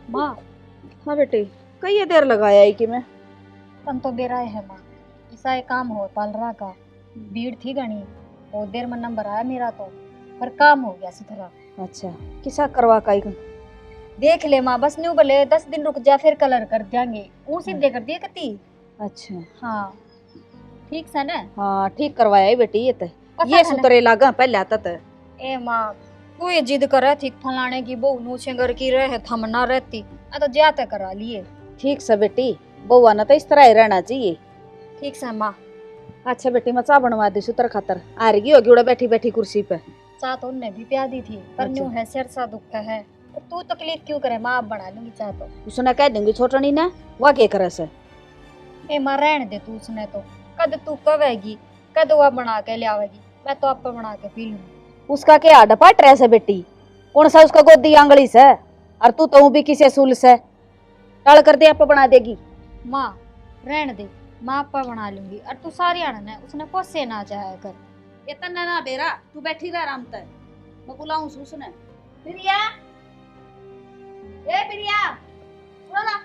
माँ हाँ बेटी, कई देर लगाया है कि मैं तन तो बेरा है माँ। ऐसा एक काम हो पालरा का भीड़ थी घनी, बहुत देर में नंबर आया मेरा तो, पर काम हो गया सुथरा। अच्छा, किसा करवा काई का? देख ले माँ, बस न्यू बोले 10 दिन रुक जा फिर कलर कर देंगे, वो सीधे कर दिए कती। अच्छा हाँ ठीक से ना। हाँ, ठीक करवाया है बेटी। ये तो पता ये था ना। सुतरे लागा पहले आता था। ए माँ तू ये जिद करे थी फलाने की बहू नूचे घर की रहे थमना रहती, आ तो जाते करा लिए। ठीक से बेटी, बउआ ना तो इस तरह ही रहना चाहिए। ठीक से माँ। अच्छा बेटी, मैं चाह बनवा दी सुतर खातर। आ रही होगी उड़ा बैठी बैठी कुर्सी पे। चाह तो उनने भी प्या दी थी, पर न्यू है सिर सा दुख है, तो तू तकलीफ क्यों करे माँ, आप बना लूंगी चाह तो। उसने कह दूंगी छोटनी ने, वह क्या करे से। ए माँ रहने दे तू, उसने तो कद तू कवेगी कद वह बना के ले आवेगी, मैं तो आप बना के पी लूंगी। उसका क्या डपा ट्रेस है बेटी, कौन सा उसका गोदी आंगली से, और तू तो भी किसी सूल से टाल कर दे आप बना देगी। माँ रहने दे, माँ आप बना लूंगी, और तू सारी आना है उसने पोसे ना चाहे कर। इतना ना बेरा, तू बैठी रह आराम से, मैं बुलाऊं उसने। प्रिया, ए प्रिया, सुनो ना।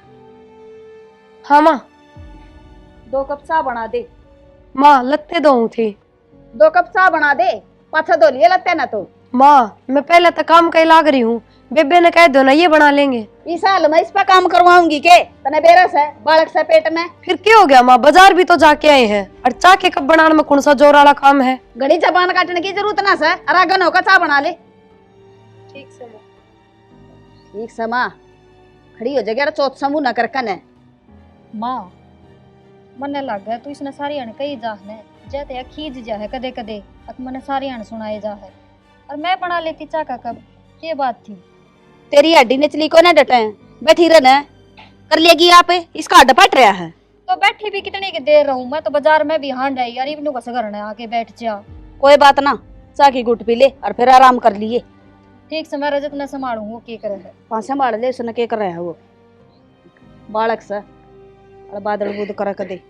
हाँ माँ। 2 कप चाह बना दे। माँ लत्ते दो थी। 2 कप चाह बना दे, पाछा धो लिए लगते ना तो। माँ मैं पहले तो काम कहीं लाग रही हूँ, बेबे ने कह दो ना ये बना लेंगे। इस साल मैं इस पे काम करवाऊंगी के तने बेरस है बालक से पेट में। फिर क्या हो गया माँ, बाजार भी तो जाके आए हैं, और चाह के कप बनाने में कौन सा जोर वाला काम है। घड़ी जबान काटने की जरूरत ना से, अरागन होकर चाह बना ले। ठीक से ठीक समा खड़ी हो जाएगी, चौथ समूह न कर कने। माँ मने लग गया तू इसने सारी आने कही जा है जाते या खींच जा है कदे कदे, अब मैंने सारी आने सुनाए जा है, और मैं बना लेती चाह का कब, ये बात थी। तेरी हड्डी निचली को ना डटे, बैठी रहना कर लेगी आप, इसका हड्ड पट रहा है। तो बैठी भी कितनी की देर रहूं, मैं तो बाजार में भी हांड आई यार, इवनु का घर आके बैठ जा। कोई बात ना, चाह की गुट पी ले और फिर आराम कर लिए। ठीक से मैं रजत न संभालू, वो की करे है। पांच संभाल ले, उसने क्या कर रहा है वो बालक से, और बादल बुद कर दे।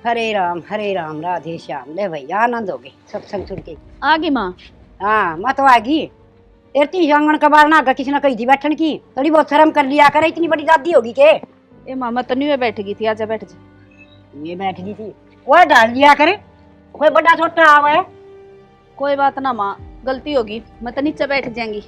हरे राम राधे श्याम। ले भैया आनंद हो गए सत्संग सुन के। आगे माँ। हाँ मैं तो आ गई। इतनी आंगन कबार ना किसी ने कही थी बैठन की, थोड़ी बहुत शर्म कर लिया करे, इतनी बड़ी दादी होगी के। ए मामा तो नहीं बैठ गई थी, आजा बैठ जा। ये बैठ गई थी, वो डाल लिया करे, कोई बड़ा छोटा आवे। कोई बात ना माँ, गलती होगी, मैं तो नीचे बैठ जाएंगी।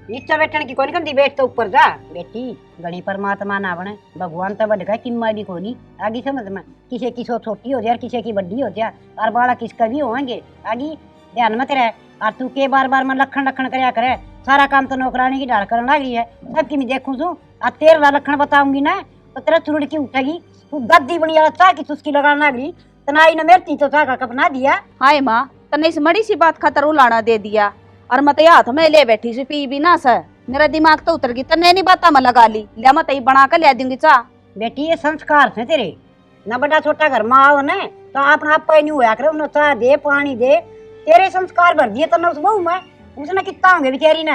नीचे बैठन की कोनी कंदी, बैठ तो ऊपर जा बेटी। गणी परमात्मा ना बने, भगवान तो बड़ का किम्माडी कोनी। आगे समझ में, किसी की सोच छोटी हो जाए किसी की बड़ी हो जाए, और बाड़ा किसका भी होंगे। आगे ध्यान मत रहे, और तू के बार बार मैं लखन लखन करया करे। सारा काम तो नौकरानी की डाल करने लग रही है, सबकी मैं देखूं तू। और तेरा लखन बताऊंगी ना तो तेरा चुरुड़ की उठेगी। तू गद्दी बनी चाह की तुस्की लगाने लग रही, तनाई ने मेरती तो चाह का कपना दिया। हाय माँ, तने इस मड़ी सी बात खातर उलाना दे दिया, और मैं तो हाथ में ले बैठी सी पी भी ना सर, मेरा दिमाग तो उतर गई। तने नहीं बात मैं लगा ली, लिया मैं तई बना कर ले दूंगी चाह। बेटी ये संस्कार थे तेरे, ना बड़ा छोटा घर में आओ न तो अपना आप नहीं हुआ करे, उन्हें चाह दे पानी दे, तेरे संस्कार भर दिए तने उस बहू में। उसने कितना होंगे बेचारी ने।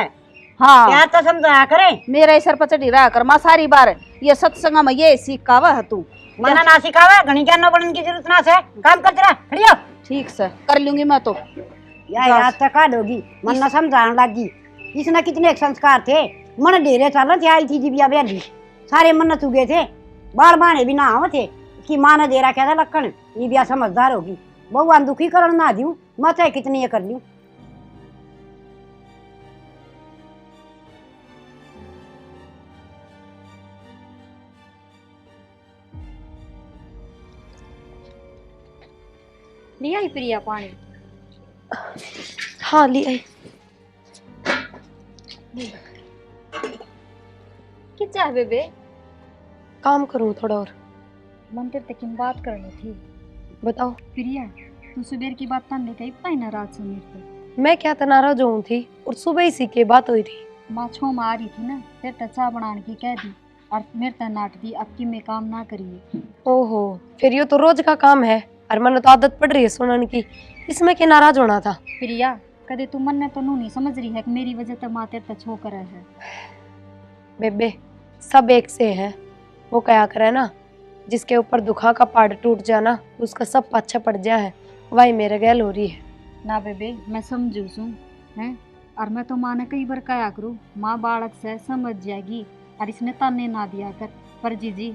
हाँ क्या तो समझाया करे, मेरा ही सर पर चढ़ी रहा कर माँ सारी बार। ये सत्संग में ये सीखावा है तू, मना ना सिखावा, घनी ज्ञान बनने की जरूरत ना है। काम करते रह, खड़ी हो। ठीक से कर लूंगी मैं तो। याद तक काट होगी, मन न समझाने लगी। इसने कितने संस्कार थे, मन डेरे चल थे। आई थी जीविया बेली, सारे मन चुगे थे, बाल बाने भी ना हो थे। इसकी माँ ने दे रखा था लक्कन, ये भी समझदार होगी। भगवान दुखी कर ना दूं, मैं चाहे कितनी ये कर लूं। लिया ही प्रिया पानी। हाँ ली आई। क्या चाह बेबे? काम करूँ थोड़ा और। मन तेरे तक बात करनी थी। बताओ। प्रिया तू सुबह की बात तन लेकर इतना ही नाराज से मेरे पे। मैं क्या नाराज हूँ थी, और सुबह ही सी के बात हुई थी। माँ छो में आ रही थी ना, तेरे चाह बनाने की कह दी, और मेरे तक नाट दी अब की मैं काम ना करिए। ओहो, फिर ये तो रोज का काम है, और मन तो आदत पड़ रही है सुनने की, इसमें क्या नाराज होना था। प्रिया कदे तू मन ने तो नहीं समझ रही है कि मेरी वजह से माँ तेरे छो कर है। बेबे सब एक से है, वो क्या करे ना, जिसके ऊपर दुखा का पहाड़ टूट जाना उसका सब पाछा पड़ जा है, वही मेरे गैल हो रही है। ना बेबे मैं समझू सू हैं, और मैं तो माँ ने कई बार कहा करूँ माँ बालक से समझ जाएगी और इसने ताने ना दिया कर, पर जीजी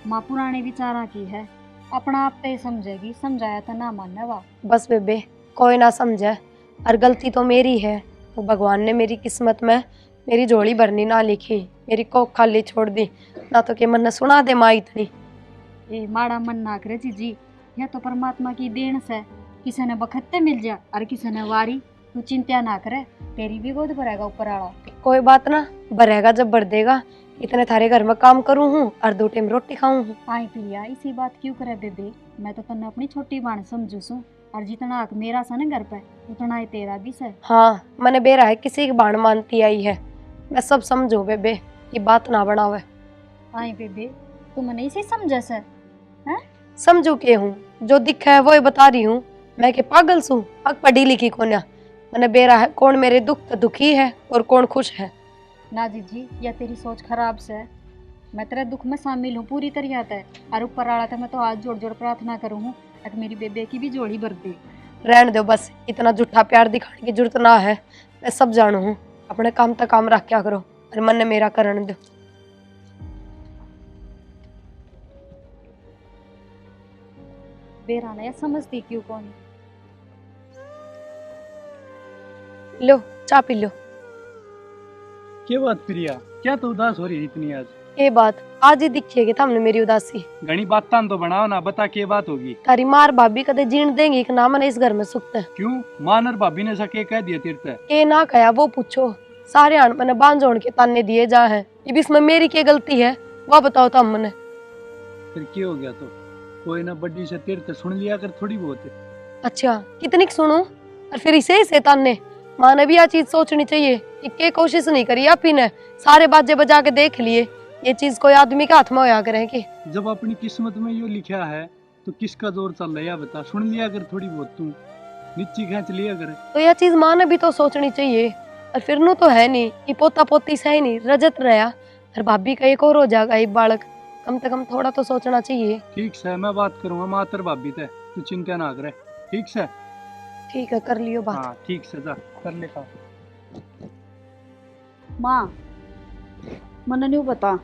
माँ पुराने विचारा की है, अपना आप तय समझेगी, समझाया तो ना मानने वा। बस बेबे, कोई ना समझे, और गलती तो मेरी है। तो भगवान ने मेरी किस्मत में मेरी झोली भरनी ना लिखी, मेरी कोख खाली छोड़ दी, ना तो कि मन ने सुना दे माँ इतनी। ए माड़ा मन ना करे जीजी, यह तो परमात्मा की देन से, किसी ने बखत्ते मिल जा और किसी ने वारी। तू चिंता ना करे, तेरी भी गोद भरेगा ऊपर आला। कोई बात ना, भरेगा जब भर देगा। इतने थारे घर में काम करूँ हूँ और 2 टाइम रोटी खाऊं हूँ। आई प्रिया इसी बात क्यों करे बेबे, मैं तो तन्ने अपनी छोटी बहन समझू सू, और जितना हक मेरा सा ना घर पे उतना ही तेरा भी से। हाँ, मैंने बेरा है किसी की बाण मानती आई है, मैं सब समझो बेबे, ये बात ना बनावे। आई बेबे तू मने इसे समझे से हैं? समझू के हूँ, जो दिखा है वो ही बता रही हूँ। मैं के पागल सू, अक पढ़ी लिखी कोन्या। मैंने बेरा है कौन मेरे दुख तो दुखी है और कौन खुश है। ना जीजी या तेरी सोच खराब से, मैं तेरे दुख में शामिल हूँ पूरी तरह से, और ऊपर आला था मैं तो हाथ जोड़ जोड़ प्रार्थना करूँ हूँ कि मेरी बेबे की भी जोड़ी भर दे। रहने दो बस, इतना झूठा प्यार दिखाने की जरूरत ना है, मैं सब जानू हूँ। अपने काम तक काम रख क्या करो और मन ने मेरा करण दो। बेराना या समझती क्यों कौन। लो चाय पी लो। क्या बात प्रिया, क्या तो उदास हो रही है इतनी आज? ये बात आज ही दिखेगी थामने मेरी उदासी। घनी बातां तो बनाओ ना, बता क्या बात होगी? तारी मार भाभी कदे जीण देंगी कि ना मैंने इस घर में सुख है। क्यों, मान और भाभी ने सके कह दिया तेरे से? के ना कहा वो पूछो, सारे आन मैंने बांध जोड़ के ताने दिए जा है, ये भी इसमें मेरी क्या गलती है वो बताओ तुम मने। फिर क्या हो गया? तो कोई ना बड्डी से तेरे से सुन लिया कर थोड़ी बहुत। अच्छा कितनी सुनू और फिर इसे ताने। माँ ने भी यह चीज सोचनी चाहिए कि के कोशिश नहीं करी आप ही ने, सारे बाजे बजा के देख लिए, ये चीज कोई आदमी के हाथ में होया करे कि। जब अपनी किस्मत में यो लिखा है तो किसका जोर चल रहा है बता, सुन लिया कर थोड़ी बहुत, तू नीची खींच लिया कर। तो यह चीज माँ ने भी तो सोचनी चाहिए, और फिर नू तो है नहीं कि पोता पोती सही नहीं रजत रहा, और भाभी का एक और हो जाएगा एक बालक, कम से कम थोड़ा तो सोचना चाहिए। ठीक से मैं बात करूंगा मातर भाभी से, तू चिंता ना करे। ठीक से? ठीक है कर लियो बात। हाँ ठीक से, जा कर ले काम। माँ मन नहीं पता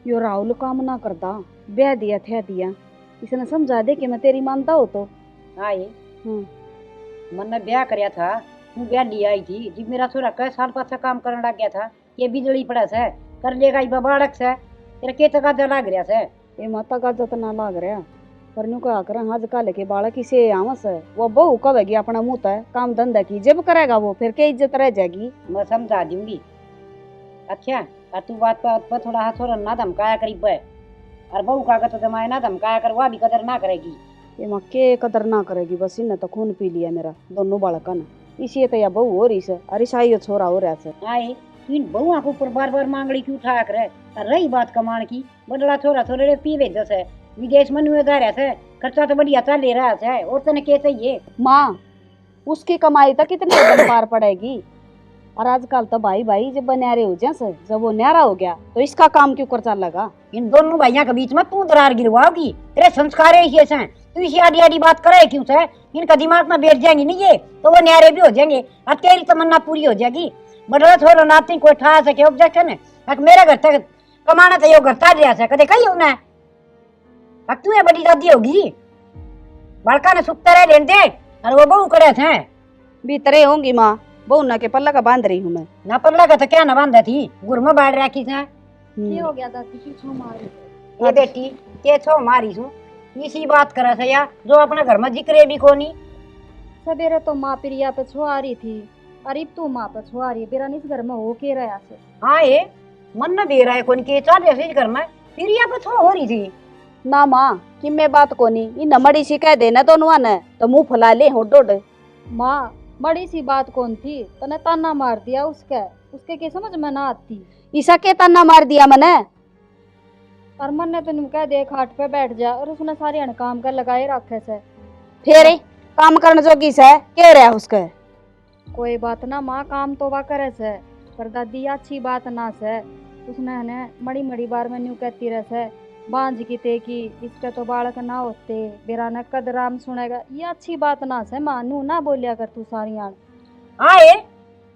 यो राहुल काम ना करता, ब्याह दिया थे दिया, इसने समझा दे कि मैं तेरी मानता हो तो। हाँ ये मन ने ब्याह करया था, तू ब्याह लिया आई थी, जब मेरा छोरा कई साल पाछा काम करने लग गया था, ये बिजली पड़ा से कर लेगा ई बालक से, तेरा के तक लग रहा से। ये माता का जतना लाग रहा, पर न्यू क्या करें आज काल के बालक इसे आवस है, वो बहू कहेगी अपना मुंह है काम धंधा की जब करेगा वो फिर क्या इज्जत रह जाएगी। मैं समझा दूंगी। अच्छा और तू बात पर थोड़ा हाथ छोड़ ना धमकाया करी पे, और बहू का तो जमाए ना धमकाया कर, वह भी कदर ना करेगी। ये माँ के कदर ना करेगी, बस इन्हें तो खून पी लिया मेरा दोनों बालका ने, इसी तो या बहू हो रही से अरे शाही छोरा हो रहा से। आए तू इन बहुआ के ऊपर बार बार मांगड़ी क्यों उठाया करे? और रही बात कमाण की, बदला छोरा छोरे पी भेज से विदेश में जा रहा है, खर्चा तो बढ़िया चल ले रहा है, और तने के चाहिए? माँ उसकी कमाई तक कितने दम पार पड़ेगी, और आजकल तो भाई भाई जब बन्यारे हो जाए, जब वो न्यारा हो गया तो इसका काम क्यों कर चल लगा? इन दोनों भाइयों के बीच में तू दरार गिरवाओगी? तेरे संस्कार ऐसे हैं, तू इसी आड़ी आड़ी बात करे क्यों से? इनका दिमाग में बैठ जाएंगी नहीं ये तो वो न्यारे भी हो जाएंगे, और तेरी तमन्ना पूरी हो जाएगी। बड़ा छोरो नाती कोई ठा सके ऑब्जेक्शन है, मेरा घर तक कमाना चाहिए, घर ताज रहा है कदे कही होना है, अब तू बड़ी दादी होगी, बड़का ने सुखता रह लेने दे, और वो बहू करे थे भीतरे होंगी माँ, बहू ना के पल्ला का बांध रही हूँ मैं। ना पल्ला का तो क्या ना बांधा थी, गुर में बाढ़ रखी थे। ये हो गया दादी की छो मारी। ये बेटी के छो मारी सू, इसी बात करे से या जो अपने घर में जिक्र भी कोनी। सवेरे तो माँ प्रिया पे छो आ रही थी, और अब तू माँ पे छो आ रही है, बेरा इस घर में हो के रहा से। हाँ ये मन न दे रहा है कौन के चाल ऐसे घर में फिर यहाँ पे छो हो रही थी ना माँ कि मैं बात कोनी इन मड़ी सी कह देना दोनों ने तो मुंह फुला ले हो डोड। माँ बड़ी सी बात कौन थी, तने ताना मार दिया उसके, उसके के समझ में ना आती, ईसा के ताना मार दिया मैंने, और मन ने तेन कह दे खाट पे बैठ जा, और उसने सारे अन काम कर लगाए रखे से। फिर काम करने जोगी से कह रहा उसके। कोई बात ना माँ, काम तो वा करे से, पर दादी अच्छी बात ना से, उसने ने मड़ी मड़ी बार में न्यू कहती रहे से बांझ की ते की इसके तो बालक ना होते, बेरा ने कदराम सुनेगा, ये अच्छी बात ना से मानू ना बोलिया कर तू सारी आन। हाँ ये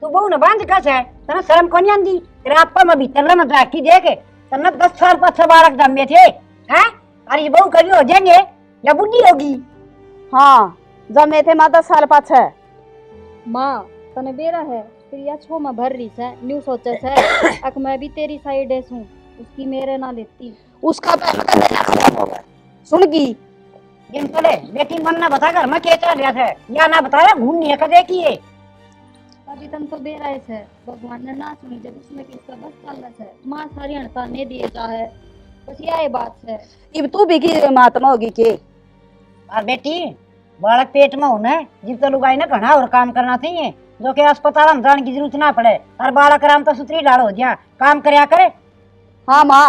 तू बहु न बांध कस है तना शर्म को नहीं आंदी तेरे आपा में भीतर मत राखी देख तना 10 साल पाछे बालक जन्मे थे हैं और ये बहु कभी हो जाएंगे या बुढ़ी होगी। हाँ जमे थे माँ 10 साल पाछे। माँ तने बेरा है फिर या छो में भर रही से न्यू सोचे से अक मैं भी तेरी साइड है सू उसकी मेरे ना लेती उसका पैसा देना खत्म होगा। सुन की दिन चले बेटी मन ना बता घर में क्या चल रहा था या ना बताया घूम नहीं कदे की है अभी तन तो बेरा है भगवान ने ना सुनी जब उसमें किसका बस चल रहा है माँ सारी अड़ता नहीं दिए चाहे बस यह बात है। अब तू भी की महात्मा होगी के और बेटी बालक पेट में होना है जिब तो लुगाई ना घना और काम करना चाहिए जो कि अस्पताल में जाने की जरूरत ना पड़े और बालक आराम तो सुतरी डाल हो जा काम करया करे। हाँ माँ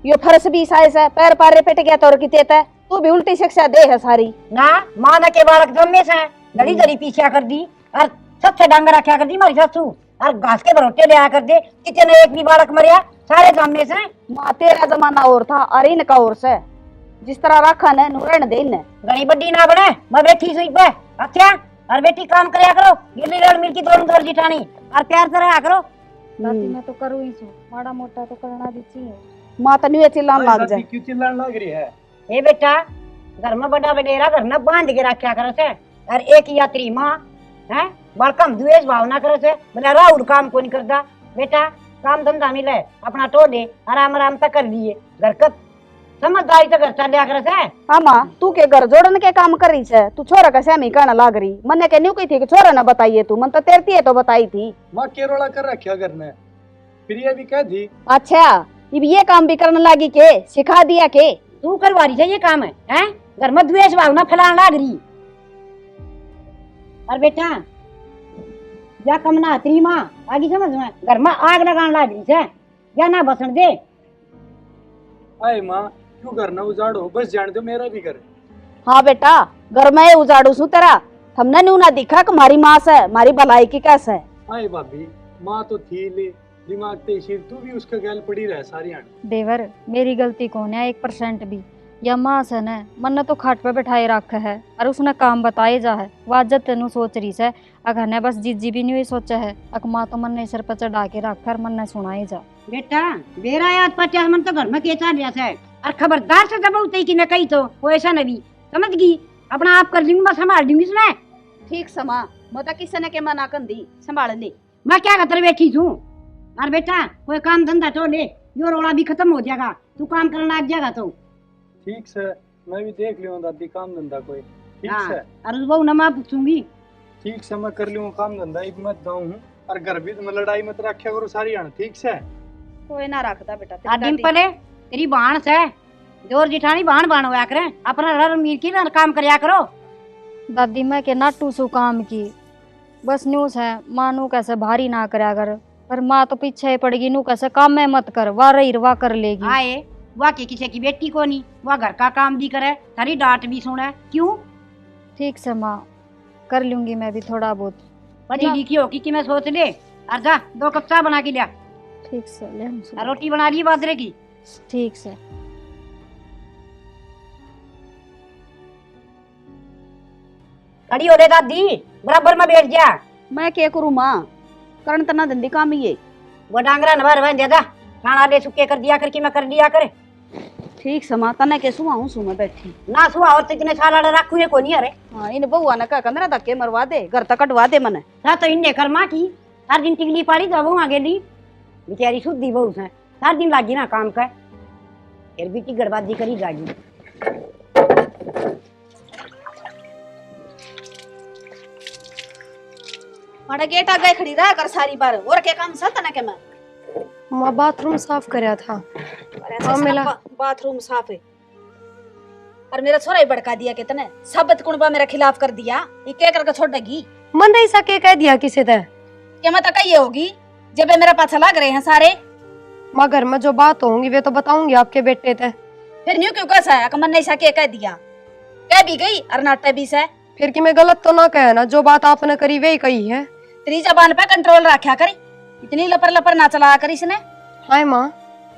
यो फर्श भी साइज है पैर पारे पेट गया तो और की तेता है तू भी उल्टी शिक्षा दे है सारी ना माँ ने के बालक जम्मे से घड़ी घड़ी पीछा कर दी और सबसे डांगा रखा कर दी मारी सासू और घास के भरोटे ले आया कर दे कितने एक भी बालक मरिया सारे जम्मे से। माँ तेरा जमाना और था और इनका और से जिस तरह रखा न रहने दे इन्हें घड़ी बड्डी ना बने मैं बैठी सुई पे अच्छा और बेटी काम करया करो गिल्ली रड़ मिल की दोनों दर्जी ठानी और प्यार से रहा करो। दादी मैं तो करूँ ही सू माड़ा मोटा तो करना भी चाहिए। माँ तो नहीं चिल्लाने लग जाए। क्यों चिल्लाने लग रही है? ए बेटा घर में बड़ा बडेरा घर में बांध के रखा करे से और एक यात्री माँ है बड़कम द्वेष भावना करे से बोला राउर काम को नहीं करता बेटा काम धंधा मिले अपना टो दे आराम आराम तक कर लिए घर का समझदारी तो घर चलिया करे से। हाँ माँ तू के घर जोड़न के काम कर रही है तू छोरा कैसे हमी कहना लाग रही मन्ने के न्यू कही थी कि छोरा ना बताइए तू मन तो तेरती है तो बताई थी। माँ केरोला कर रखा घर ने फिर ये भी कह दी। अच्छा अब ये काम भी करने लगी के सिखा दिया के तू करवा रही है ये काम है हैं घर में द्वेष भावना फैलाने लाग रही और बेटा या कम ना तेरी माँ आगे समझ में घर में आग लगाने लाग रही है या ना बसन दे। आए माँ क्यों घर ना उजाड़ो बस जान दो मेरा भी घर। हाँ बेटा घर में उजाड़ू सू तेरा हमने न्यू ना दिखा कि मारी माँ से मारी भलाई की कैसे। आए भाभी माँ तो थी ले दिमाग ते शिर तू भी उसका गैल पड़ी रहे सारी आने। देवर मेरी गलती कौन है 1% भी या माँ से न मन ने तो खाट पे बैठाए रखा है और उसने काम बताए जा है वाजत तेनू सोच रही से अगर ने बस जीजी भी नहीं सोचा है अक माँ तो मन ने सिर पर चढ़ा के रख कर मन ने सुनाई जा। बेटा बेरा याद पचास मन तो घर में केचा दिया है और खबरदार से दबाऊ तई कि मैं कही तो वो ऐसा नहीं समझ गई अपना आप कर लूंगी मैं संभाल दूंगी सुना ठीक समा मैं तो किसी ने के मना कर दी संभाल ले मैं क्या खतर बैठी हूँ और बेटा कोई काम धंधा तो ले यो रोड़ा भी खत्म हो जाएगा तू काम करना लग जाएगा तो ठीक से मैं भी देख लियो दादी काम धंधा कोई ठीक हाँ, से और उस बहू न मैं पूछूंगी ठीक से मैं कर लूँ काम धंधा एक मत दाऊ हूँ और घर भी में लड़ाई मत रखा करो सारी आने ठीक से। कोई ना रखता बेटा आ दिन पहले तेरी बहन से जोर जिठानी बहन बहन होया करे अपना रर मीर की ना काम करया करो। दादी मैं के नाटू सु काम की बस न्यूज है माँ नू कैसे भारी ना करया कर पर माँ तो पीछे पड़ेगी नू कैसे काम में मत कर वाह रही वाह कर लेगी। आए वाह के किसी की बेटी को नहीं वह घर का काम भी करे थारी डांट भी सुने क्यों। ठीक से माँ कर लूंगी मैं भी थोड़ा बहुत पढ़ी लिखी होगी कि मैं सोच ले और जा 2 कप चाय बना के लिया ठीक से ले हम और रोटी बना ली बाजरे की ठीक से। खड़ी हो ले दादी बराबर में बैठ जा। मैं क्या करूँ माँ करण तना धंधी काम ही है वो डांगरा नभर बन ज्यादा खाना ले सुके कर दिया कर कि मैं कर दिया करे ठीक समा तना के सुहा हूँ सुमा बैठी ना सुहा और तो इतने साल रखू है को नहीं अरे हाँ इन बउआ ने कहा कंदरा धक्के मरवा दे घर तक कटवा दे मने ना तो इन्ने कर्मा की हर दिन टिकली पाड़ी तो वो आगे ली बेचारी शुद्धि बहू से हर दिन लागी ना काम का फिर भी की गड़बाजी करी जागी। माड़ा गेट आ गए खड़ी रहा कर सारी बार और क्या काम सा तना के मैं माँ बाथरूम साफ करया था हाँ मेरा बाथरूम साफ है और मेरा छोरा ही भड़का दिया कितने सबत कुणबा मेरा खिलाफ कर दिया ये क्या करके छोड़ेगी मन नहीं सके कह दिया किसी ने क्या मैं तो कही होगी जब ये मेरा पाछा लग रहे हैं सारे माँ घर में जो बात होंगी वे तो बताऊंगी आपके बेटे थे फिर न्यू क्यों कैसा है मन नहीं सके कह दिया कह भी गई और नाटे भी से फिर कि मैं गलत तो ना कहे ना जो बात आपने करी वही कही है तेरी जबान पे कंट्रोल रखा करी इतनी लपर लपर ना चला करी इसने हाय माँ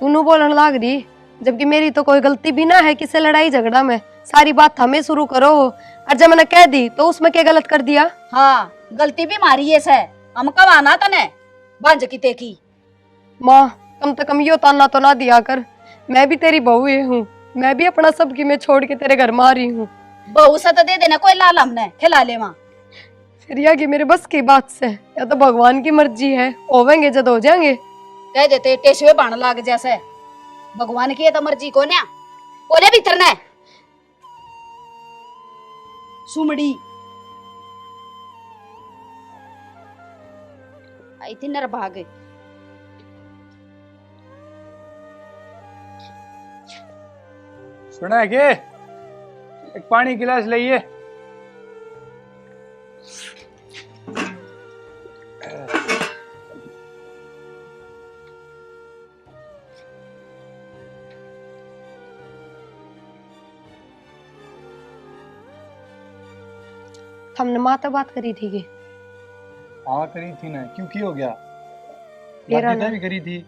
तू बोलने लाग रही जबकि मेरी तो कोई गलती भी ना है किसी लड़ाई झगड़ा में सारी बात हमें शुरू करो और जब मैंने कह दी तो उसमें क्या गलत कर दिया। हाँ गलती भी मारी है से हम कमाना तने बांझ की तेकी। माँ कम से कम यो ताना तो ना दिया कर, मैं भी तेरी बहू ही हूँ, मैं भी अपना सब की मैं छोड़ के तेरे घर में आ रही हूँ। बहू से तो दे देना कोई लाल हमने खिला ले माँ। फिर या कि मेरे बस की बात से, या तो भगवान की मर्जी है, होवेंगे जब हो जाएंगे। कह देते टेसुए बाण लाग जैसे भगवान की है तो मर्जी को ना बोले भीतर ने सुमड़ी आई थी नर भाग। सुना है के एक पानी गिलास लाइए। हमने माँ तो बात करी थी कि हाँ करी थी ना, क्यों की हो गया? मेरा बाकी ना- भी करी थी।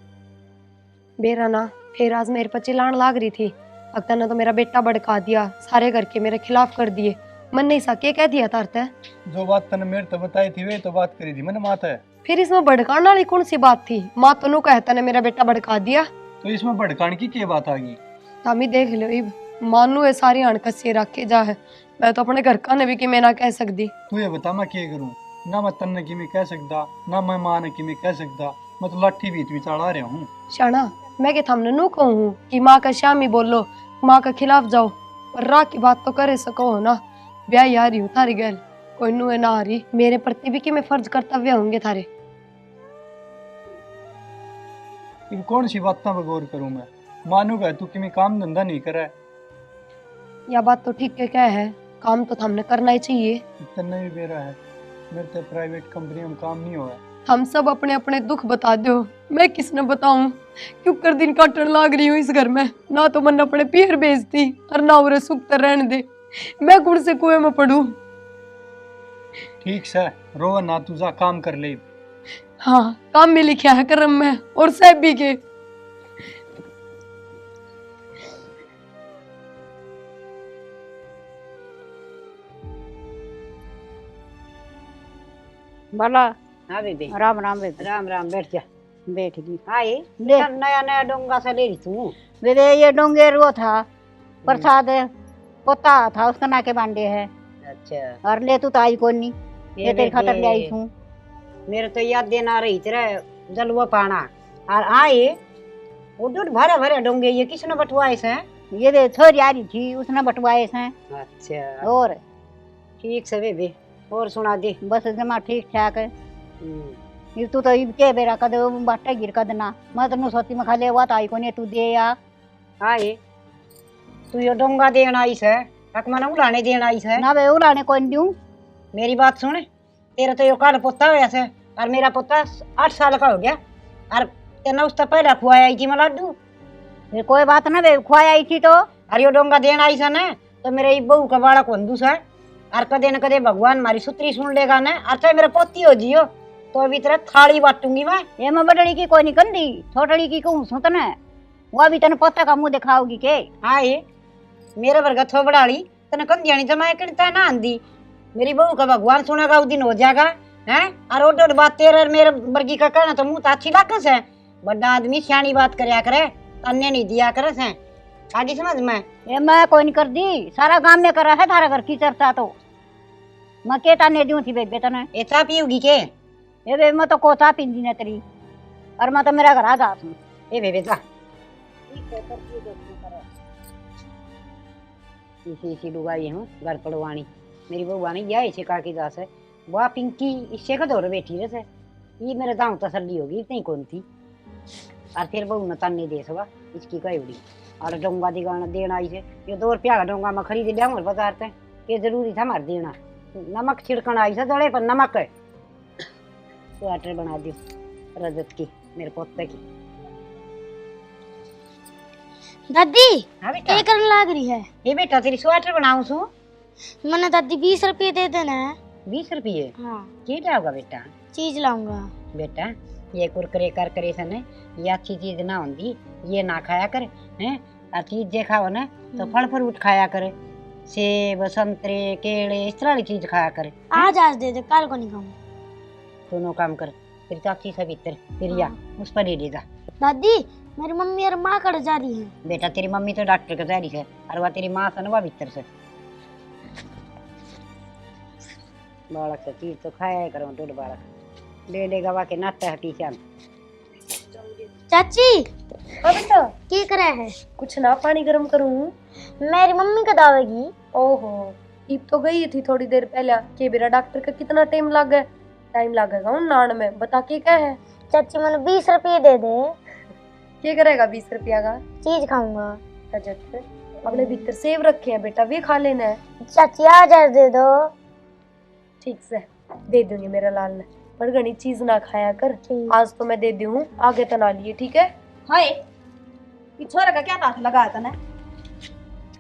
बेरा ना फिर आज मेरे पर चिल्लान लाग रही थी। अक्ता ने तो मेरा बेटा भड़का दिया, सारे घर के मेरे खिलाफ कर दिए। मन नहीं सके कह दिया तारते। जो बात तने मेरे तो बताई थी वे तो बात करी थी मैंने माता है। फिर इसमें भड़काने वाली कौन सी बात थी? माँ तो नु कहता ने मेरा बेटा भड़का दिया। तो इसमें भड़काने की क्या बात आ गई? तामी देख लो इब मानू ये सारी अणकसी रखे जा है। मैं तो अपने घर का ने भी कि मैं ना कह सकती। तू ये बता मैं क्या करूं? ना मैं तन्ने की मैं कह सकता, ना मैं मां ने की मैं कह सकता। मैं तो लाठी बीच में चढ़ा रहा हूँ। शाना मैं के थामने नु कहूँ कि माँ का शामी बोलो, माँ के खिलाफ जाओ, पर रा की बात तो करे सको हो ना। ब्याह यार हूँ थारी गैल, कोई नु है ना आ रही। मेरे प्रति भी कि मैं फर्ज कर्तव्य होंगे थारे। इन कौन सी बातों पर गौर करूं मैं? मानूगा तू कि मैं काम धंधा नहीं करे। या बात तो ठीक है क्या है, काम तो हमने करना ही चाहिए। तन्ने भी बेरा है, मेरे तो प्राइवेट कंपनी में काम नहीं हुआ। हम सब अपने अपने दुख बता दो, मैं किसने बताऊं? क्यों कर दिन काटन लाग रही हूँ इस घर में। ना तो मन अपने पीर बेचती और ना उरे सुख तर रहने दे। मैं कौन से कुएं में पड़ूं? ठीक से रो ना, तू जा काम कर ले। हाँ काम में लिखा है कर्म में, और सब भी के। बाला हाँ बेबे, राम राम बेबे। राम राम, बैठ जा। बैठ गई। हाँ ये ले। नया नया डोंगा सा ले रही तू। बेबे ये डोंगेर वो था प्रसाद पोता था उसका नाके बांडे है। अच्छा और ले तू तो आई कौन नहीं, ये तेरे खातर ले आई हूँ। मेरे तो याद देना रही तेरा जलवा पाना। और आए वो दूध भरे भरे डोंगे, ये किसने बटवाए से? ये दे छोरी आ रही थी उसने बटवाए से। अच्छा और ठीक से बेबे, और सुना दे। बस जमा ठीक ठाक है। ये तू तो इब के बेरा कद बाटे गिर कद ना, मैं तो सोती में खाली हुआ तो आई कोने तू दे या। आए तू यो डोंगा देना आई से, तक मना उलाने देना आई से। ना बे उलाने कौन दूं? मेरी बात सुन, तेरा तो यो काल पोता हो ऐसे, और मेरा पोता 8 साल का हो गया। और तेना उससे पहले खुआया आई थी मैं लड्डू। ये कोई बात ना बे, खुआई आई थी तो। और यो डोंगा देना आई से ना, तो मेरे ई बहू का बाड़ा कौन दूसा है। और कदे न कदे भगवान मारी सुतरी सुन लेगा ना, और चाहे मेरा पोती हो जियो तो अभी तेरा थाली बांटूंगी मैं। ये मैं बड़ड़ी की कोई नहीं कंदी, छोटड़ी की कहूँ सुन तने, वो भी तने पोता का मुंह दिखाओगी के? हाँ ये मेरे वर्ग थो बड़ाली तने कंदियानी जमाए करता ना आंदी। मेरी बहू का भगवान सुनेगा उस दिन हो जाएगा हैं। और ओडोड बात तेरे और मेरे वर्गी का कहना तो मुंह तो अच्छी लागस है। बड़ा आदमी सियानी बात करया करे, तन्ने नहीं दिया करे से। आगे समझ में? ये मैं कोई नहीं कर दी, सारा गांव में करा है थारा घर की चर्चा तो। मैं के ताने दूं थी बेबे तने? ये चा पियोगी के? ये बे मैं तो कोता पिंदी ने तेरी, और मैं तो मेरा घर आ जा तू। ए बेबे जा। इसी डुगाई हूँ घर पड़वानी। मेरी बहू आनी या इसे काकी दास है, वाह पिंकी इससे का दौड़ बैठी रहे से। ये मेरे दांव तसल्ली होगी इतनी कौन थी। और फिर बहू न तन्ने दे सवा इसकी कई उड़ी। और डोंगा दी गाना देना आई से, ये 2 रुपया का डोंगा मैं खरीद लिया हूँ बाजार से। ये जरूरी था मार देना। नमक छिड़कना आई से दड़े पर नमक है। स्वेटर बना दियो रजत की, मेरे पोते की। दादी हाँ बेटा, क्या करने लग रही है? ये बेटा तेरी स्वेटर बनाऊं सू। मैंने दादी 20 रुपये दे देना है। 20 रुपये हाँ की लाओगा बेटा? चीज लाऊंगा। बेटा ये कुरकुरे करकरे से ने ये अच्छी चीज ना होंगी, ये ना खाया कर हैं। और चीज जे खाओ ना तो फल फ्रूट खाया करे, सेब संतरे केले इस तरह की चीज खाया करे। आज दे दे, कल को नहीं खाऊंगा। दोनों काम कर, फिर चाची से भीतर फिर या उस पर ले जा। दादी मेरी मम्मी और माँ कड़ जा रही है। बेटा तेरी मम्मी तो डॉक्टर के तैयारी है और वह तेरी माँ से ना वह भीतर से बालक से चीज तो खाया करो, दूध बालक ले लेगा वह के नाता है पीछे। चाची अब बेटा क्या करे है? कुछ ना, पानी गर्म करूँ। मेरी मम्मी कब आवेगी? ओहो, ईब तो गई थी थोड़ी देर पहले। के बेरा डॉक्टर का कितना टाइम लगेगा उन नान में, बता के क्या है? चाची मैंने 20 रुपये दे दे। क्या करेगा 20 रुपया का? चीज खाऊंगा। रजत अपने भीतर सेब रखे हैं बेटा, वे खा लेना है। चाची 1000 दे दो। ठीक से दे दूंगी मेरा लाल ने, पर घनी चीज ना खाया कर। ठीक। आज तो मैं दे दूँ, आगे तो ना लिए, ठीक है? हाय ये छोरा का क्या हाथ लगाया तने?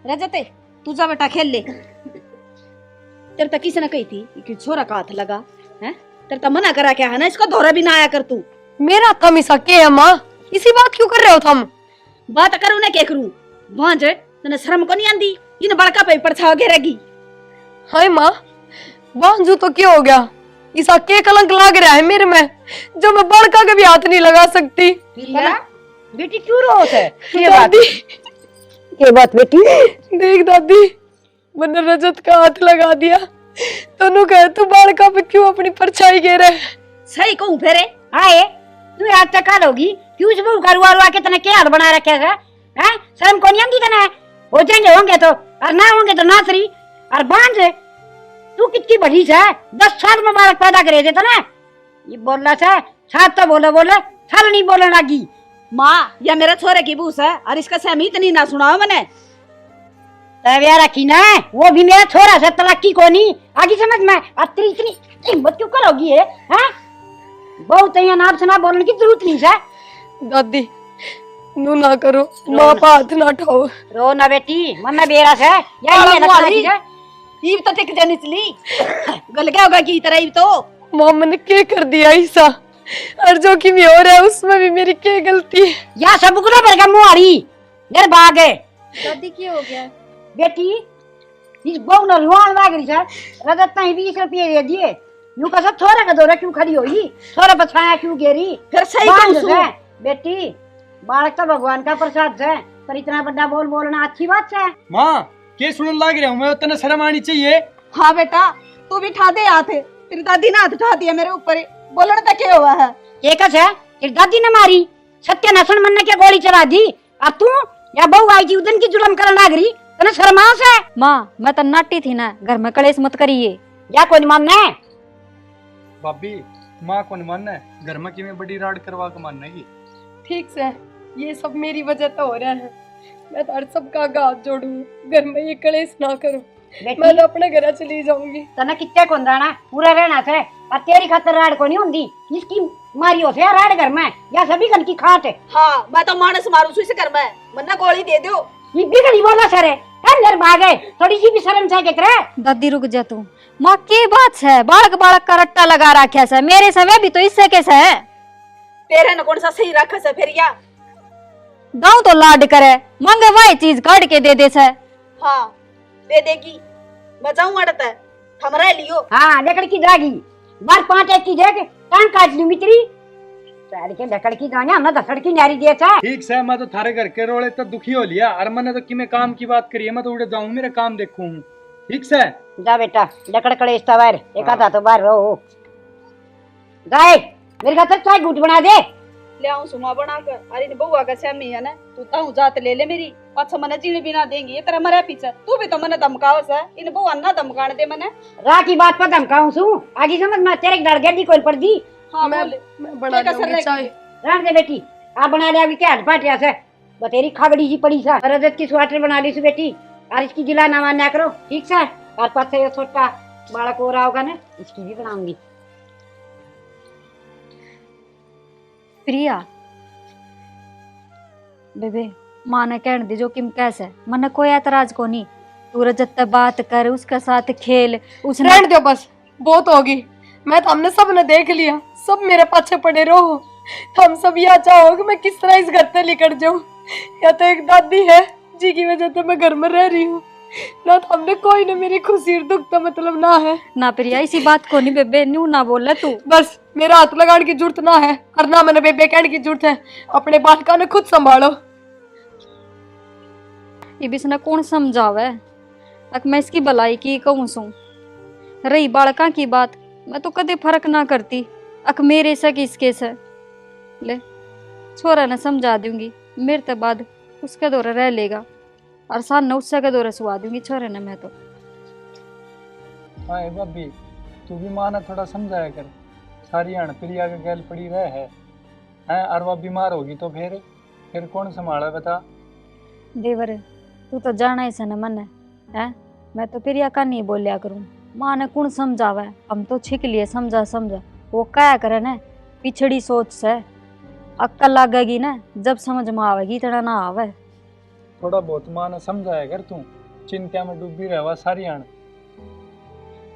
रजते तू जा बेटा खेल ले। तेरे तक किसी ने कही थी कि छोरा का हाथ लगा है? तेरे तक मना करा क्या है ना, इसको धोरा भी ना आया कर तू। मेरा थम इसा के है माँ, इसी बात क्यों कर रहे हो थम? बात करूँ ना क्या करूँ? भांज तने शर्म को नहीं आंदी? इन बड़का पे परछाव घेरेगी। हाय माँ, बांझू तो क्या हो गया? इसा के कलंक लग रहा है मेरे में, जो मैं बड़का के भी हाथ नहीं लगा सकती। बेटी क्यों रो है? दादी ये बात बेटी देख दादी, मैंने रजत का हाथ लगा दिया, तनु कहे तू बड़का पे क्यों अपनी परछाई घेरे है? सही कहूँ फेरे आए तू आज तक काल होगी क्यों इस बहू का रुआ के तने क्या हाथ बना रखे है? हैं शर्म को नहीं आंदी तने? हो जाएंगे होंगे तो, और ना होंगे तो नासरी। और बांझ तू कितनी बड़ी है, 10 साल में बालक पैदा करे थे तने। ये बोलना से साथ तो बोले साल नहीं बोलने लगी। माँ या मेरे छोरे की बूस है और इसका सहमी इतनी ना सुनाओ मैंने। तबिया रखी ना, वो भी मेरा छोरा से तलाकी को नहीं आगे समझ में। और तेरी इतनी हिम्मत क्यों करोगी है? हैं बहुत यहाँ नाप से ना बोलने की जरूरत नहीं है। दादी नू ना करो, माँ पर हाथ ना उठाओ। रो ना बेटी, मन बेरा से ईब तो टिक जानी चली गल क्या होगा की तरह ईब तो। माँ मैंने क्या कर दिया ऐसा, और जो कि भी हो रहा है उसमें भी मेरी क्या गलती है? या सब गुना पर का मुहारी घर भाग है। दादी क्या हो गया? बेटी इस बहू ने रुआन लाग रही है, रजत नहीं 20 रुपये दे दिए। यूं का सब छोरा का दौरा क्यों खड़ी हुई, छोरा बछाया क्यों गेरी? फिर सही बांझ कहूँ है बेटी, बालक तो भगवान का प्रसाद है, पर इतना बड़ा बोलना अच्छी बात है। माँ के सुनने लग रहा हूँ मैं, उतना शर्म आनी चाहिए। हाँ बेटा तू भी ठा दे हाथ, तेरी दादी ने हाथ उठा दिया मेरे ऊपर, बोलने तक क्या हुआ है? एक है तेरी दादी ने मारी, सत्य नसन मन ने क्या गोली चला दी। अब तू या बहू आई थी उदन की जुलम करने लग रही, तने शर्मास है? माँ मैं तो नाटी थी ना, घर में कलेश मत करिए। या कोई नहीं मानना है? भाभी माँ को नहीं मानना है, घर में किमें बड़ी राड करवा के मानना है। ठीक से ये सब मेरी वजह तो हो रहा है, मैं तो सबका हाथ जोड़ू, घर में ये कलेश ना करो, मैं तो अपने घर चली जाऊंगी। तना कितने को दाना पूरा रहना से, और तेरी खातर राड को नहीं होंगी, इसकी मारी हो से राड घर में या सभी घर की खाट है। हाँ मैं तो मानस मारू इसे घर में, मन्ना गोली दे दो। ये बिगड़ी बोला सर है, अंदर भागे, थोड़ी सी भी शर्म से के करे। दादी रुक जा तू, माँ की बात है? बालक का रट्टा लगा रखा है मेरे समय भी तो इससे कैसे है? तेरे न कौन सा सही रखा से फिर या दाऊ तो लाड करे, मांगे वही चीज काट के दे दे से। हाँ दे देगी, बचाऊं अड़ता है हमरा लियो। हाँ लकड़ की दागी बार 5 एक की देख कान काट लूंगी तेरी सारी के लकड़ की दाना हमने धसड़ की नारी दे था। ठीक से मैं तो थारे घर के रोले तो दुखी हो लिया, और मैंने तो कि मैं काम की बात करी है, मैं तो उड़े जाऊं मेरा काम देखूं। ठीक से जा बेटा लकड़ कड़े बाहर एक आधा तो बाहर रहो। जाए मेरे खातर चाय घूट बना दे। ले आऊं सुमा बनाकर, अरे ने बउआ का छमी है ना, तू ताऊ जात ले ले मेरी पाछा मने जीने बिना देंगी, ये तेरा मरे पीछे तू भी तो मने धमकावस है, इन बउआ ना धमकाने दे मने। रा की बात पर धमकाऊं सू आगे समझ में तेरे डर गई कोई पड़ दी। हाँ मैं बोले बना लूंगी चाय। रहने दे बेटी, आप बना ले अभी क्या हाथ पाटिया से बतेरी खागड़ी जी पड़ी सा। रजत की स्वेटर बना ली सु बेटी, और इसकी जिला ना मान्या करो ठीक से। और पास से ये छोटा बालक हो रहा होगा ना, इसकी भी बनाऊंगी। प्रिया बेबे माँ ने कहने दे जो किम कैसे, मन कोई ऐतराज को नहीं, तू रजत से बात कर, उसके साथ खेल। उसने रहने दो बस, बहुत होगी। मैं तो हमने सब ने देख लिया, सब मेरे पाछे पड़े रहो। हम सब यह चाहो कि मैं किस तरह इस घर से निकल जाऊं, या तो एक दादी है जी की वजह से मैं घर में रह रही हूँ, ना तो हमने कोई ने मेरी खुशी और दुख का मतलब ना है। ना प्रिया इसी बात को नहीं बेबे न्यू ना बोले तू। बस मेरा हाथ लगाने की जरूरत ना है और ना मैंने बेबे कहने की जरूरत है। अपने बालका ने खुद संभालो। ये बिसने कौन समझावे। अक मैं इसकी भलाई की कहूँ सू। रही बालका की बात मैं तो कदे फर्क ना करती। अक मेरे से किसके से ले छोरा ने समझा दूंगी। मेरे ते बाद उसके दौरे रह लेगा और सान उससे के दौरे सुहा दूंगी छोरे ने। मैं तो हाँ भाभी तू भी माँ ने थोड़ा समझाया कर। सारी अण प्रिया के गैल पड़ी रह है और वह बीमार होगी तो फिर कौन संभाला बता। देवर तू तो जाना ही सन मन है। मैं तो प्रिया का नहीं बोलिया करूँ। माँ ने कौन समझावा। हम तो छिक लिए समझा समझा। वो क्या करे न पिछड़ी सोच से अक्कल लागेगी ना जब समझ में आवेगी इतना ना आवे। थोड़ा बहुत माँ ने समझाया कर तू। चिंता में डूबी रहवा सारी अण।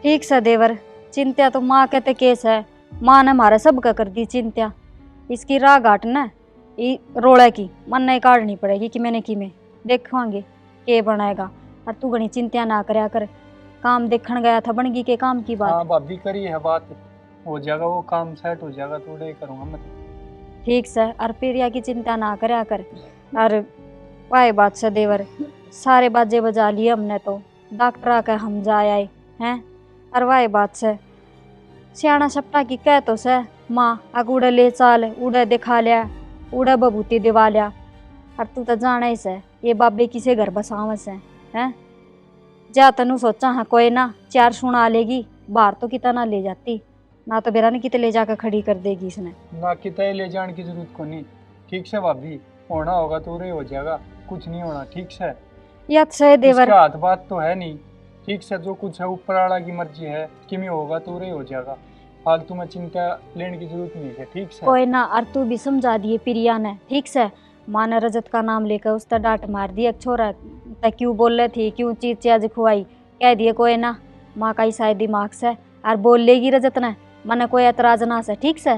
ठीक से देवर चिंता तो माँ कहते केस है। माँ ने हमारे सबका कर दी चिंता। इसकी राह घाट न ये रोड़े की मन नहीं काटनी पड़ेगी कि मैंने की में देखेंगे के बनाएगा। और तू घनी चिंता ना करया कर। काम देखने गया था बनगी के काम की बात। हाँ भाभी करी है बात हो जाएगा वो काम सेट हो जाएगा थोड़ा ही करूँगा मैं। ठीक से और प्रिया की चिंता ना करया कर। और वाह बात से देवर सारे बाजे बजा लिए हमने तो डॉक्टर आके हम जा आए हैं। और वाह बात से सियाना सपटा की कह तो से माँ अग उड़े ले चाल उड़े दिखा लिया उड़े बबूती दिवा लिया। और तू तो जाना ही से ये बाबे किसे घर बसाव से हैं। जा तनु सोचा हाँ कोई ना चार सुना लेगी बाहर तो कितना ले जाती ना तो बेरा ने कितने ले जाकर खड़ी कर देगी इसने। ना कितने ले जाने की जरूरत को नहीं। ठीक से भाभी होना होगा तो रे हो जाएगा कुछ नहीं होना। ठीक से याद से देवर इसका हाथ बात तो है नहीं। ठीक से जो कुछ है ऊपर वाला की मर्जी है कि में होगा तो रे हो जाएगा। फालतू में चिंता लेने की जरूरत नहीं है। ठीक से कोई ना और तू भी समझा दिए प्रिया ने। ठीक से माँ ने रजत का नाम लेकर उस तर डांट मार दिया छोरा तय क्यों बोल रही थी क्यों चीज चाज खुआई कह दिए कोई ना माँ का ही शायद दिमाग से और बोल लेगी रजत ने मने कोई एतराज ना से। ठीक से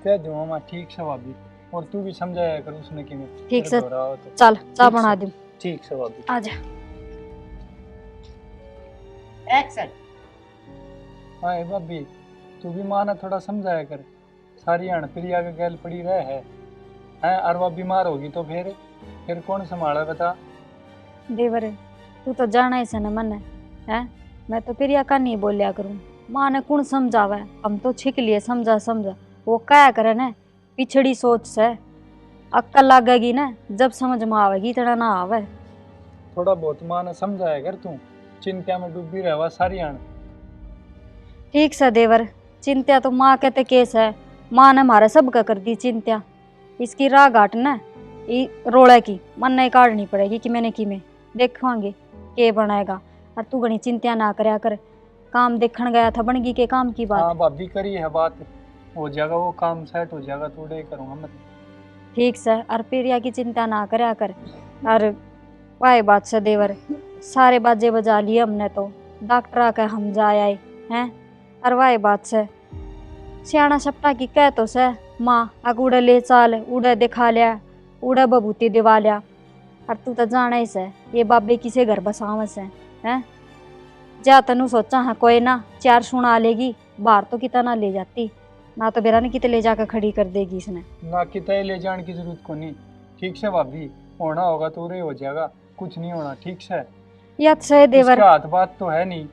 कह दूँ मामा ठीक से भाभी और तू भी समझाया कर उसने कि मैं ठीक से फिर दोहराओ तो। चल चाय ठीक बना से। दूँ ठीक से भाभी आजा। एक्शन। हाँ भाभी तू भी माँ ने थोड़ा समझाया कर। सारी अण प्रिया के गैल पड़ी रह है और वह बीमार होगी तो फिर कौन संभाला बता। देवर तू तो जाना ही सन मन है। मैं तो प्रिया का नहीं बोलिया करूँ। माँ ने कौन समझावा। हम तो छिक लिए समझा समझा। वो क्या करे न पिछड़ी सोच से अक्कल लागेगी ना जब समझ में आवेगी इतना ना आवे। थोड़ा बहुत माँ ने समझाया कर तू। चिंता में डूबी रहवा सारी अण। ठीक से देवर चिंता तो माँ कहते केस है। माँ ने हमारे सबका कर दी चिंता। इसकी राह घाट न ये रोड़े की मन नहीं काटनी पड़ेगी कि मैंने की में देखेंगे के बनाएगा। और तू घनी चिंता ना करया कर। काम देखने गया था बनगी के काम की बात। हाँ भाभी करी है बात हो जाएगा वो काम सेट हो जाएगा थोड़ा ही करूँगा मैं। ठीक से और प्रिया की चिंता ना करया कर। और वाह बात से देवर सारे बाजे बजा लिए हमने तो डॉक्टर आके हम जा आए हैं। और वाह बात से सियाना सपटा की कह तो से माँ अग उड़े ले चाल उड़े दिखा लिया उड़े बबूती दिवा लिया। और तू तो जाना ही से ये बाबे किसे घर बसाव से हैं। जा तनु सोचा हाँ कोई ना चार सुना लेगी बाहर तो कितना ले जाती ना तो बेरा ने कितने ले जाकर खड़ी कर देगी इसने। ना कितने ले जाने की जरूरत को नहीं। ठीक से भाभी होना होगा तो रे हो जाएगा कुछ नहीं होना। ठीक से याद से देवर इसका हाथ बात तो है नहीं।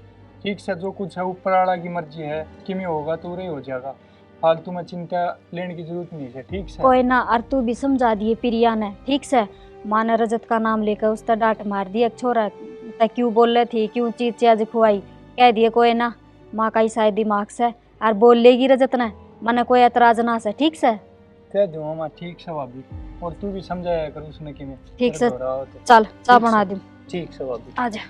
ठीक से जो कुछ है ऊपर वाला की मर्जी है कि में होगा तो रे हो जाएगा। फालतू में चिंता लेने की जरूरत नहीं है। ठीक से कोई ना और तू भी समझा दिए प्रिया ने। ठीक से माँ ने रजत का नाम लेकर उस तर डांट मार दिया छोरा तय क्यों बोल रही थी क्यों चीज चाज खुआई कह दिए कोई ना माँ का ही शायद दिमाग से और बोल लेगी रजत ने मने कोई एतराज ना से। ठीक से कह दूँ मामा ठीक से भाभी और तू भी समझाया कर उसने कि मैं ठीक फिर से दोहराओ तो। चल चाय ठीक बना से। दूँ ठीक से भाभी आजा।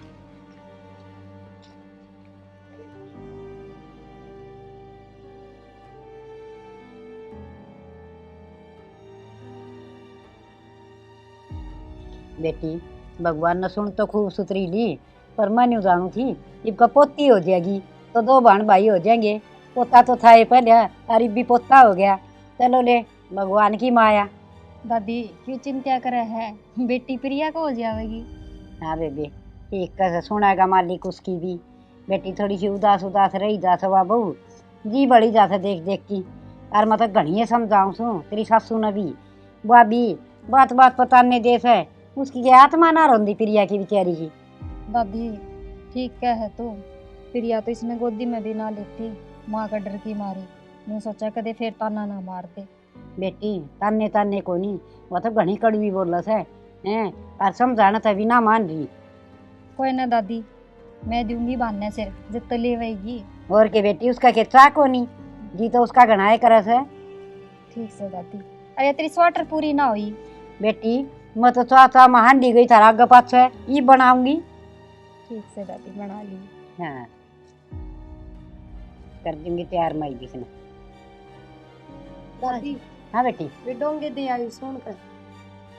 बेटी भगवान ने सुन तो खूब सुथरी ली पर मैं नहीं जानू थी इबका पोती हो जाएगी तो दो बहन भाई हो जाएंगे। पोता तो था ये पहले और इब भी पोता हो गया। चलो ले भगवान की माया। दादी क्यों चिंता करे है बेटी प्रिया को हो जाएगी। हाँ बेबे ठीक कैसे सुनेगा मालिक उसकी भी। बेटी थोड़ी सी उदास उदास रही जा सवा बहू जी बड़ी जाते देख देख की। और मैं तो घनी समझाऊं सू तेरी सासू ने भी भाभी बात बात पताने देस है उसकी क्या आत्मा ना रोंदी प्रिया की बेचारी की। दादी ठीक कह है तू। प्रिया तो इसमें गोदी में भी ना लेती, माँ का डर की मारी। मैं सोचा कदे फिर ताना ना मार दे। बेटी ताने ताने को नहीं, वो तो घनी कड़वी बोलस है हैं और समझाना तभी ना मान रही। कोई ना दादी, मैं दूंगी बहाने सिर जित ले वही। और के बेटी उसका के चाको नहीं जी तो उसका गणाए करस है। ठीक से दादी। अरे तेरी स्वेटर पूरी ना हुई। बेटी मैं तो चाचा में हांडी गई थारा आगे पाछे ये बनाऊंगी। ठीक से दादी बना ली। हाँ कर दूंगी तैयार मई जिसने। दादी हाँ बेटी वे डोंगे दे आई सुन कर।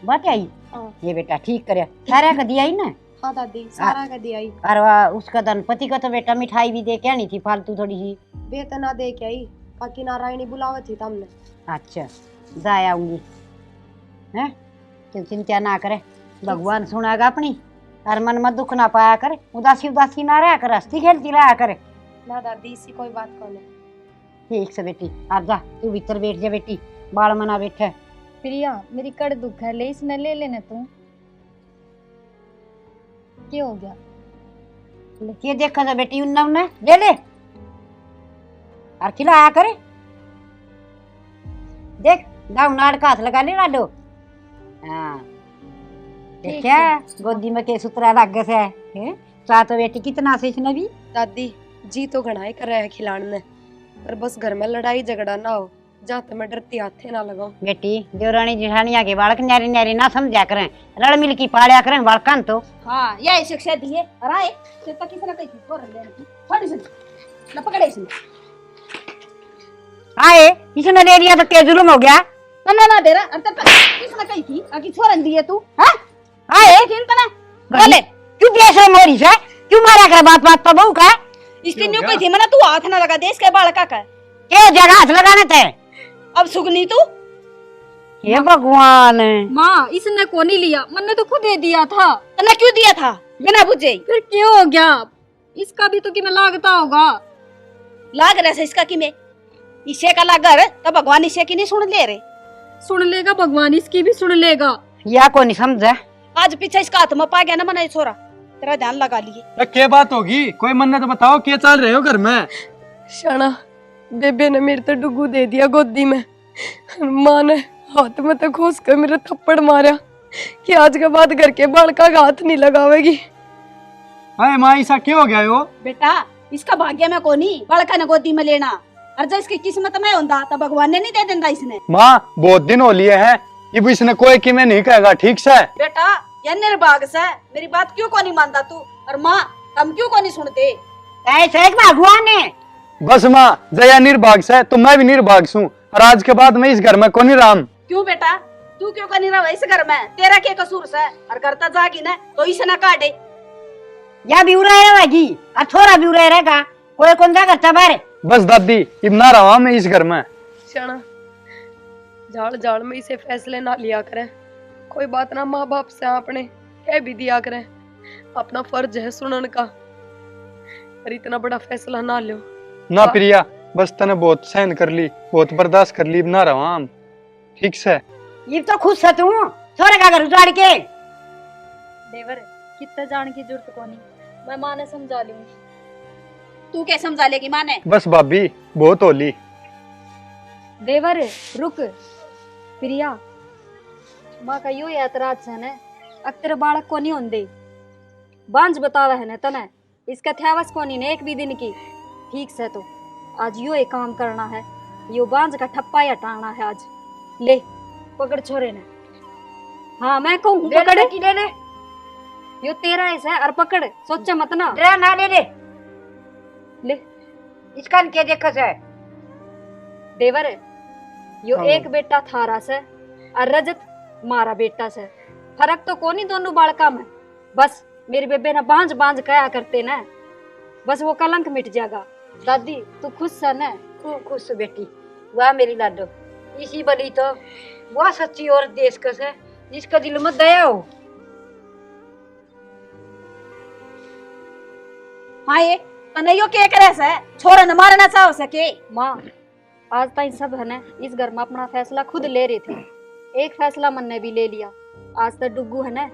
बात आई हाँ। ये बेटा ठीक करे सारा का दिया ही ना। हाँ दादी सारा का दे आई। और वह उसका धनपति का तो बेटा मिठाई भी दे के आनी थी फालतू थोड़ी सी। बेटा ना दे के आई, काकी नारायणी बुलावा थी तुमने। अच्छा जा आऊंगी हैं तू चिंता ना करे भगवान सुनागा अपनी और मन में दुख ना पाया करे उदासी उदासी ना रहा कर हंसती खेलती रहा करे। ना दादी इसी कोई बात कौन है। ठीक से बेटी आप जा तू भीतर बैठ जा बेटी बाल मना बैठे। प्रिया मेरी कड़ दुख है, ले इसने ले लेने तू। क्या हो गया? ये देखा था बेटी उन्ना उन्ना ले ले और खिलाया करे। देख दाऊ नाड़ का हाथ लगा ले लाडो। हाँ देखा गोदी में के सुतरा लग गए से चाह तो बेटी कितना से इसने भी। दादी जी तो घणाई कर रहा है खिलाने, पर बस घर में लड़ाई झगड़ा ना हो, जहाँ तक मैं डरती हाथे ना लगाऊं। बेटी देवरानी जेठानिया के बालक न्यारी न्यारी ना समझा करें, रल मिल की पालिया करें बालकन तो। हाँ यही शिक्षा दी है। राय से तो किसी ने कही थी छोड़ लेने की थोड़ी सी ना पकड़े इसने। आए इसने ले लिया तो क्या जुल्म हो गया। तन्ना ना दे रहा अंतर किसने कही थी आकी छोड़न दी है तू। हां आए चिंता ना बोले क्यों बेशरम हो रही है, क्यों मारा कर बात बात पर बहू का। इसकी न्यू कही थी मना तू हाथ ना लगा दे इसके बालका का। क्या जगह हाथ लगाने थे। अब सुगनी तू ये भगवान माँ इसने को नहीं लिया, मैंने तो खुद दे दिया था। तन्ना क्यों दिया था बिना बुझे। फिर क्यों हो गया? इसका भी तो कि मैं लागता होगा। लाग रहा है इसका कि मैं इसे का लागर तो भगवान इसे की नहीं सुन ले रे। सुन लेगा भगवान, इसकी भी सुन लेगा। या को नहीं समझा। आज पीछे इसका हाथ में पा गया ना मना ये छोरा, तेरा ध्यान लगा लिए। क्या बात होगी, कोई मन ने तो बताओ क्या चल रहे हो घर में। शाना बेबे ने मेरे तो डुगू दे दिया गोदी में, माँ ने हाथ में तो घुस कर मेरा थप्पड़ मारा कि आज के बाद घर के बालका का हाथ नहीं लगावेगी। हाय माँ ऐसा क्यों हो गया हो। बेटा इसका भाग्य में कोनी बड़का ने गोदी में लेना, और जब इसकी किस्मत में होता तो भगवान ने नहीं दे देता इसने। माँ बहुत दिन हो लिए हैं, ये इसने कोई कि मैं नहीं कहेगा ठीक से। बेटा ये निर्भाग से मेरी बात क्यों को नहीं मानता तू, और माँ हम क्यों को नहीं सुनते। ऐसा एक भगवान है। बस माँ जया निर्भाग से तो मैं भी निर्भाग हूँ, और आज के बाद मैं इस घर में कोनी राम। क्यों बेटा तू क्यों को नहीं रहा इस घर में, तेरा क्या कसूर से, और करता जागी ना तो इसे ना काटे। या भी उड़ा रहेगी और छोरा भी उड़ा रहेगा, कोई कौन जा करता बाहर। बस दादी इतना रहा मैं इस घर में। शाना झाड़ झाड़ में इसे फैसले ना लिया करें, कोई बात ना माँ बाप से आपने कह भी दिया करें, अपना फर्ज है सुनन का, पर इतना बड़ा फैसला ना लो। ना प्रिया बस तने बहुत सहन कर ली, बहुत बर्दाश्त कर ली, ना रहा हम ठीक से। ये तो खुश है तू छोरे का घर उजाड़ के। देवर कितना जान की जरूरत को नहीं, मैं माँ ने समझा लूंगी। तू क्या समझा लेगी माँ ने। बस भाभी बहुत होली। देवर रुक। प्रिया माँ का यो ऐतराज है न, अक्तर बालक को नहीं होंदे बांझ बतावा है न तने, इसका थैवस को नहीं न एक भी दिन की। ठीक से तो आज यो एक काम करना है, यो बांझ का ठप्पा ही हटाना है आज। ले पकड़ छोरे ने। हाँ मैं कहूँ पकड़ की ले ले यो तेरा ऐसा और पकड़, सोचा मत ना। डरा ना ले ले ले इसका क्या देखा है। देवर यो हाँ। एक बेटा थारा से और रजत मारा बेटा से, फर्क तो कोनी दोनों बालका में। बस मेरे बेबे ना बांझ बांझ कया करते ना, बस वो कलंक मिट जाएगा। दादी तू खुश है ना। तू खुश बेटी, वाह मेरी लाडो, इसी बली तो वह सच्ची और देश कस है जिसका दिल में दया हो। हाँ ये तनयो के करे से छोरा न मारना चाहो सके। माँ आज ताई सब है ना इस घर में अपना फैसला खुद ले रहे थे, एक फैसला मन ने भी ले लिया। आज तक डुग्गू है ना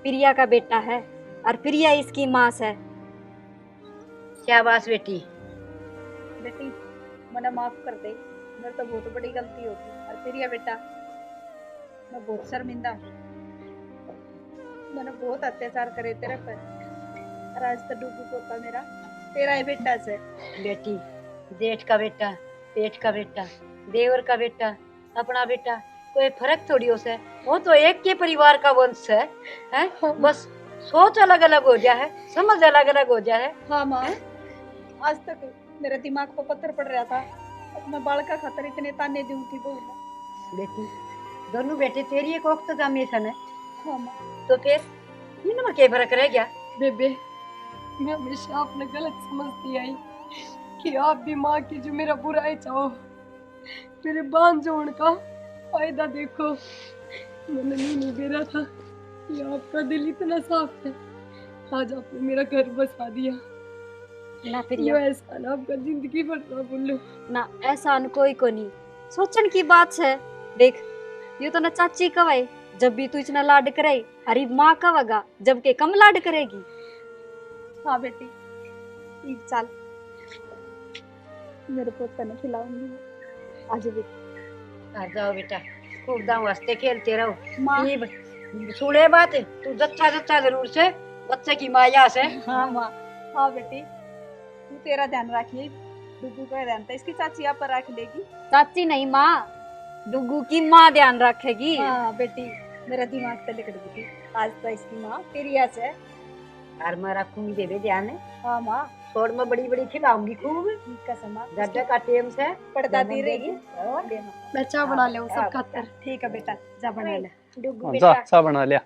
प्रिया का बेटा है और प्रिया इसकी माँ है। क्या बात बेटी? बेटी मने माफ कर दे, मेरे तो बहुत बड़ी गलती होगी। और प्रिया बेटा मैं बहुत शर्मिंदा हूँ, मैंने बहुत अत्याचार करे तेरे पर और आज तक डुग्गू पोता मेरा तेरा ही बेटा से। बेटी जेठ का बेटा, पेट का बेटा, देवर का बेटा, अपना बेटा, कोई फर्क थोड़ी हो से। वो तो एक के परिवार का वंश है, हैं? बस सोच अलग अलग हो गया है, समझ अलग अलग हो गया है। हाँ माँ, आज तक मेरे दिमाग पर पत्थर पड़ रहा था, अब मैं बाल का खातर इतने ताने दूं थी बहू ने। बेटी दोनों बेटे तेरी एक वक्त का मिशन है, हाँ माँ। तो फिर इनमें क्या फर्क रह गया? बेबे मैं हमेशा आपने गलत समझती आई कि आप भी माँ की जो मेरा बुराई चाहो, मेरे बांझ जोड़ का फायदा देखो। मैंने नहीं बेरा था कि आपका दिल इतना साफ है, आज आपने मेरा घर बसा दिया। ना यो प्रिया ऐसा ना आपका जिंदगी भर ना भूलो। ना ऐसा न कोई को नहीं, सोचन की बात है। देख ये तो ना चाची कवाई जब भी तू इतना लाड करे, हरी माँ कवेगा जब के कम लाड करेगी। हाँ बेटी ठीक चल, मेरे पोते ने खिलाऊंगी आज भी। आ जाओ बेटा, खूब दाम हंसते खेलते रहो। माँ। ये सुने बात, तू जच्चा जच्चा जरूर से बच्चे की माया से। हाँ माँ। हाँ बेटी तू तेरा ध्यान रखिए, डुगू का ध्यान तो इसकी चाची आप पर रख लेगी। चाची नहीं माँ, डुगू की माँ ध्यान रखेगी। हाँ बेटी मेरा दिमाग तो लिकड़ गई थी, आज तो इसकी माँ प्रिया से। और मैं रखूंगी देवे ध्यान है। हाँ माँ छोड़ में बड़ी बड़ी खिलाऊंगी खूब, ठीक है समा, गड्ढे का टेम से पड़दादी रहेगी। और मैं चाय बना ले सब खातर। ठीक है बेटा जा बना ले। डुगू जा बेटा चा बना लिया।